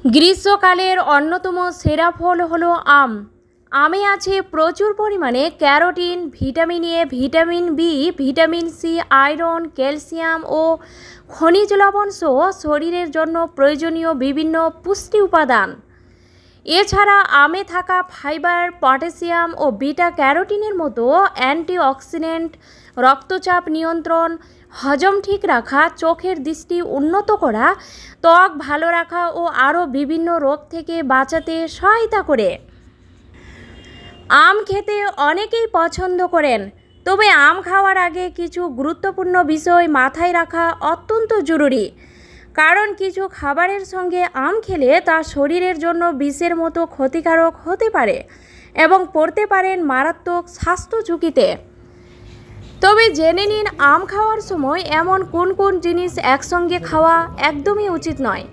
গ্রীষ্মকালের অন্যতম সেরা ফল হলো আম। আমে আছে প্রচুর পরিমাণে carotene, vitamin A, vitamin B, vitamin C, iron, calcium ও খনিজ লবণ সহ শরীরের জন্য প্রয়োজনীয় বিভিন্ন পুষ্টি উপাদান। এছাড়া আমে থাকা ফাইবার, পটাশিয়াম ও বিটা ক্যারোটিনের মতো অ্যান্টিঅক্সিডেন্ট রক্তচাপ নিয়ন্ত্রণ, হজম ঠিক রাখা, চোখের দৃষ্টি উন্নত করা, ত্বক ভালো রাখা ও আরও বিভিন্ন রোগ থেকে বাঁচাতে সহায়তা করে। আম খেতে অনেকেই পছন্দ করেন, তবে আম খাওয়ার আগে কিছু গুরুত্বপূর্ণ বিষয় মাথায় রাখা অত্যন্ত জরুরি। কারণ কিছু খাবারের সঙ্গে আম খেলে তা শরীরের জন্য বিষের মতো ক্ষতিকারক হতে পারে এবং পড়তে পারেন মারাত্মক স্বাস্থ্য ঝুঁকিতে। তবে জেনে নিন আম খাওয়ার সময় এমন কোন কোন জিনিস একসঙ্গে খাওয়া একদমই উচিত নয়।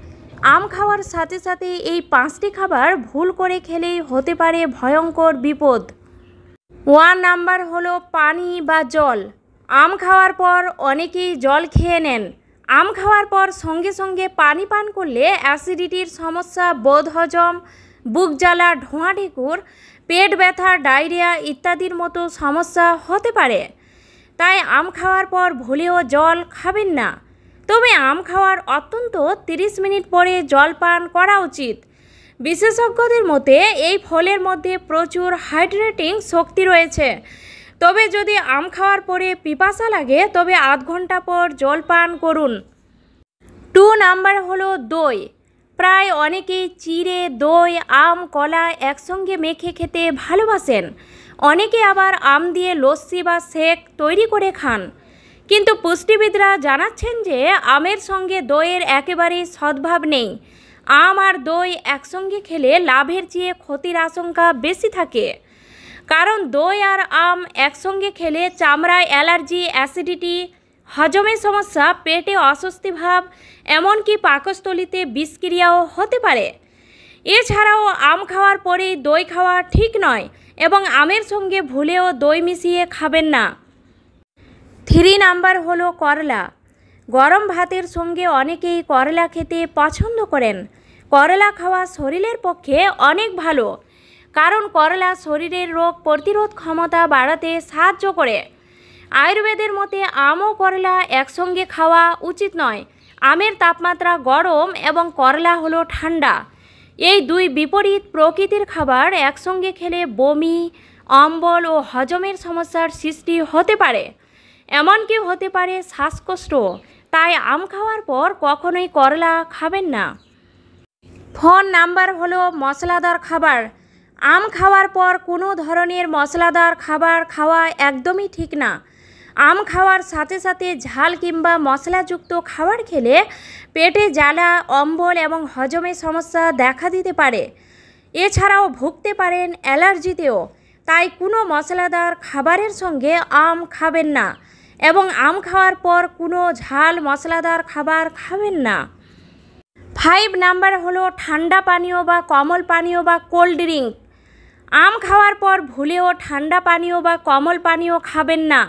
আম খাওয়ার সাথে সাথে এই 5টি খাবার ভুল করে খেলেই হতে পারে ভয়ঙ্কর বিপদ। 1 নাম্বার হলো পানি বা জল। আম খাওয়ার পর অনেকেই জল খেয়ে নেন। আম খাওয়ার পর সঙ্গে সঙ্গে পানি পান করলে অ্যাসিডিটির সমস্যা, বদহজম, বুক জ্বালা, ঢোঁয়া ঢেকুর, পেট ব্যথা, ডায়রিয়া ইত্যাদির মতো সমস্যা হতে পারে। তাই আম খাওয়ার পর ভুলেও জল খাবেন না। তবে আম খাওয়ার অন্তত 30 মিনিট পরে জল পান করা উচিত। বিশেষজ্ঞদের মতে এই ফলের মধ্যে প্রচুর হাইড্রেটিং শক্তি রয়েছে। তবে যদি আম খাওয়ার পরে পিপাসা লাগে তবে আধ ঘন্টা পর জল পান করুন। 2 নাম্বার হলো দই। প্রায় অনেকেই চিড়ে, দই, আম, কলা একসঙ্গে মেখে খেতে ভালোবাসেন। অনেকে আবার আম দিয়ে লস্যি বা শেক তৈরি করে খান। কিন্তু পুষ্টিবিদরা জানাচ্ছেন যে আমের সঙ্গে দইয়ের একেবারেই সদ্ভাব নেই। আম আর দই একসঙ্গে খেলে লাভের চেয়ে ক্ষতির আশঙ্কা বেশি থাকে। কারণ দই আর আম একসঙ্গে খেলে চামড়ায় অ্যালার্জি, অ্যাসিডিটি, হজমের সমস্যা, পেটে অস্বস্তি ভাব, এমনকি পাকস্থলীতে বিষক্রিয়াও হতে পারে। এছাড়াও আম খাওয়ার পরেই দই খাওয়া ঠিক নয় এবং আমের সঙ্গে ভুলেও দই মিশিয়ে খাবেন না। 3 নাম্বার হলো করলা। গরম ভাতের সঙ্গে অনেকেই করলা খেতে পছন্দ করেন। করলা খাওয়া শরীরের পক্ষে অনেক ভালো, কারণ করলা শরীরের রোগ প্রতিরোধ ক্ষমতা বাড়াতে সাহায্য করে। আয়ুর্বেদের মতে আম ও করলা একসঙ্গে খাওয়া উচিত নয়। আমের তাপমাত্রা গরম এবং করলা হলো ঠান্ডা। এই দুই বিপরীত প্রকৃতির খাবার একসঙ্গে খেলে বমি, অম্বল ও হজমের সমস্যার সৃষ্টি হতে পারে। এমনকি হতে পারে শ্বাসকষ্ট। তাই আম খাওয়ার পর কখনোই করলা খাবেন না। 4 নাম্বার হলো মশলাদার খাবার। আম খাওয়ার পর কোনো ধরনের মশলাদার খাবার খাওয়া একদমই ঠিক না। আম খাওয়ার সাথে সাথে ঝাল কিংবা মশলাযুক্ত খাবার খেলে পেটে জ্বালা, অম্বল এবং হজমের সমস্যা দেখা দিতে পারে। এছাড়াও ভুগতে পারেন অ্যালার্জিতেও। তাই কোনো মশলাদার খাবারের সঙ্গে আম খাবেন না এবং আম খাওয়ার পর কোনো ঝাল মশলাদার খাবার খাবেন না। 5 নাম্বার হলো ঠান্ডা পানীয় বা কোমল পানীয় বা কোল্ড ড্রিঙ্ক। আম খাওয়ার পর ভুলেও ঠান্ডা পানীয় বা কোমল পানীয় খাবেন না,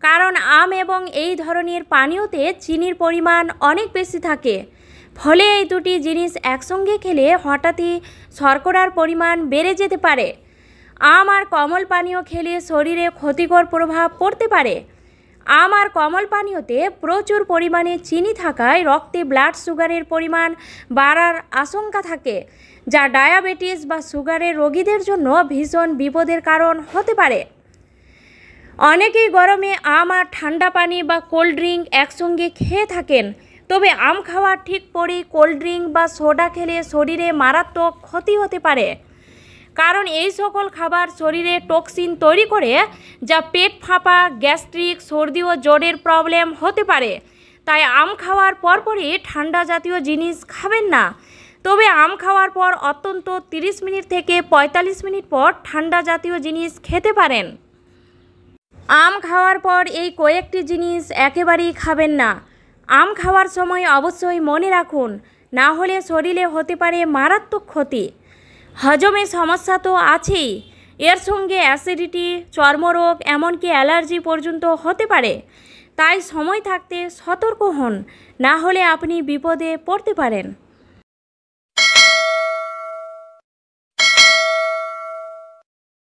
কারণ আম এবং এই ধরনের পানীয়তে চিনির পরিমাণ অনেক বেশি থাকে। ফলে এই দুটি জিনিস একসঙ্গে খেলে হঠাৎই শর্করার পরিমাণ বেড়ে যেতে পারে। আম আর কোমল পানীয় খেলে শরীরে ক্ষতিকর প্রভাব পড়তে পারে। আম আর কোমল পানীয়তে প্রচুর পরিমাণে চিনি থাকায় রক্তে ব্লাড সুগারের পরিমাণ বাড়ার আশঙ্কা থাকে, যা ডায়াবেটিস বা সুগারের রোগীদের জন্য ভীষণ বিপদের কারণ হতে পারে। অনেকেই গরমে আম আর ঠান্ডা পানি বা কোল্ড ড্রিঙ্ক একসঙ্গে খেয়ে থাকেন। তবে আম খাওয়ার ঠিক পরেই কোল্ড ড্রিঙ্ক বা সোডা খেলে শরীরে মারাত্মক ক্ষতি হতে পারে। কারণ এই সকল খাবার শরীরে টক্সিন তৈরি করে, যা পেট ফাঁপা, গ্যাস্ট্রিক, সর্দি ও জ্বরের প্রবলেম হতে পারে। তাই আম খাওয়ার পরপরই ঠান্ডা জাতীয় জিনিস খাবেন না। তবে আম খাওয়ার পর অন্তত 30 মিনিট থেকে 45 মিনিট পর ঠান্ডা জাতীয় জিনিস খেতে পারেন। আম খাওয়ার পর এই কয়েকটি জিনিস একেবারেই খাবেন না। আম খাওয়ার সময় অবশ্যই মনে রাখুন, না হলে শরীরে হতে পারে মারাত্মক ক্ষতি। হজমের সমস্যা তো আছেই, এর সঙ্গে অ্যাসিডিটি, চর্মরোগ, এমনকি অ্যালার্জি পর্যন্ত হতে পারে। তাই সময় থাকতে সতর্ক হন, না হলে আপনি বিপদে পড়তে পারেন।